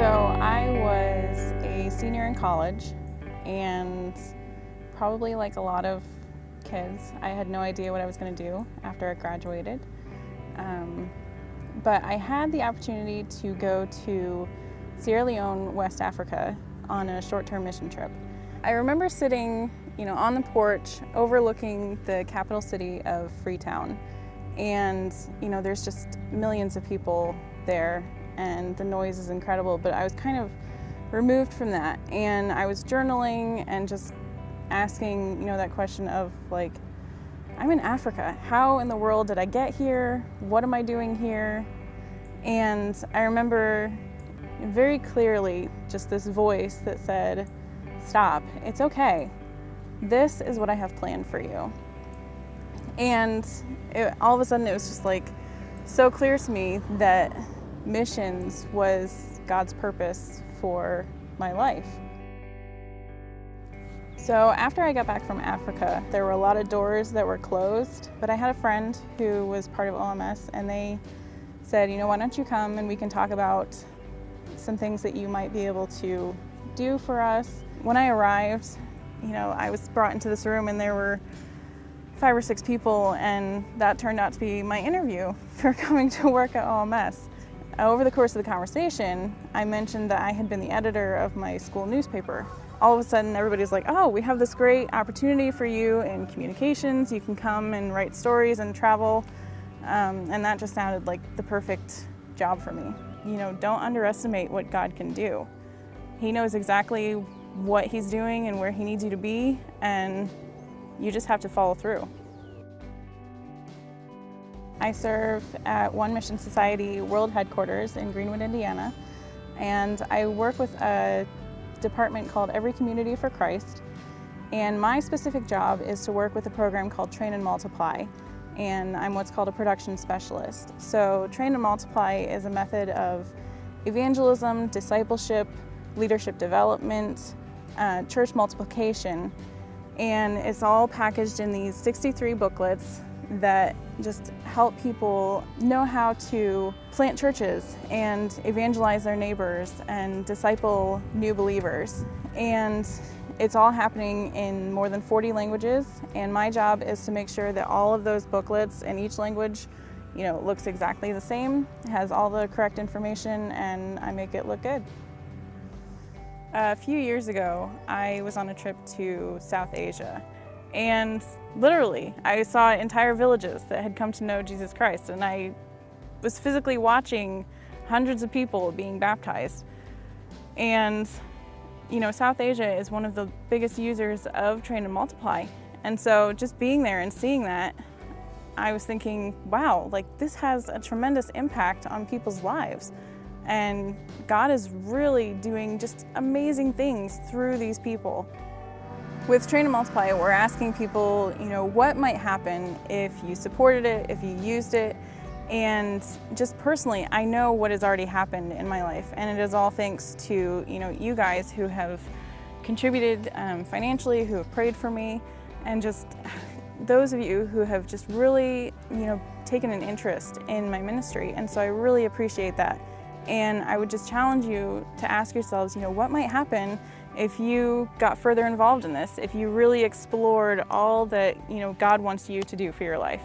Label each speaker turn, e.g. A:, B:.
A: I was a senior in college, and probably like a lot of kids, I had no idea what I was going to do after I graduated. But I had the opportunity to go to Sierra Leone, West Africa on a short-term mission trip. I remember sitting, on the porch overlooking the capital city of Freetown. And, there's just millions of people there and the noise is incredible, but I was kind of removed from that. And I was journaling and just asking, that question of like, I'm in Africa. How in the world did I get here? What am I doing here? And I remember very clearly just this voice that said, stop, it's okay. This is what I have planned for you. And all of a sudden it was just like so clear to me that missions was God's purpose for my life. So after I got back from Africa, there were a lot of doors that were closed, but I had a friend who was part of OMS, and they said, why don't you come and we can talk about some things that you might be able to do for us. When I arrived, I was brought into this room and there were 5 or 6 people, and that turned out to be my interview for coming to work at OMS. Over the course of the conversation, I mentioned that I had been the editor of my school newspaper. All of a sudden, everybody's like, oh, we have this great opportunity for you in communications. You can come and write stories and travel. And that just sounded like the perfect job for me. Don't underestimate what God can do. He knows exactly what He's doing and where He needs you to be, and you just have to follow through. I serve at One Mission Society World Headquarters in Greenwood, Indiana, and I work with a department called Every Community for Christ, and my specific job is to work with a program called Train and Multiply, and I'm what's called a production specialist. So Train and Multiply is a method of evangelism, discipleship, leadership development, church multiplication, and it's all packaged in these 63 booklets that just help people know how to plant churches and evangelize their neighbors and disciple new believers. And it's all happening in more than 40 languages, and my job is to make sure that all of those booklets in each language looks exactly the same, has all the correct information, and I make it look good. A few years ago, I was on a trip to South Asia, and literally, I saw entire villages that had come to know Jesus Christ, and I was physically watching hundreds of people being baptized. And, South Asia is one of the biggest users of Train and Multiply, and so just being there and seeing that, I was thinking, wow, this has a tremendous impact on people's lives. And God is really doing just amazing things through these people. With Train and Multiply, we're asking people, what might happen if you supported it, if you used it. And just personally, I know what has already happened in my life. And it is all thanks to, you guys who have contributed financially, who have prayed for me, and just those of you who have just really, taken an interest in my ministry. And so I really appreciate that. And I would just challenge you to ask yourselves, what might happen if you got further involved in this, if you really explored all that, God wants you to do for your life.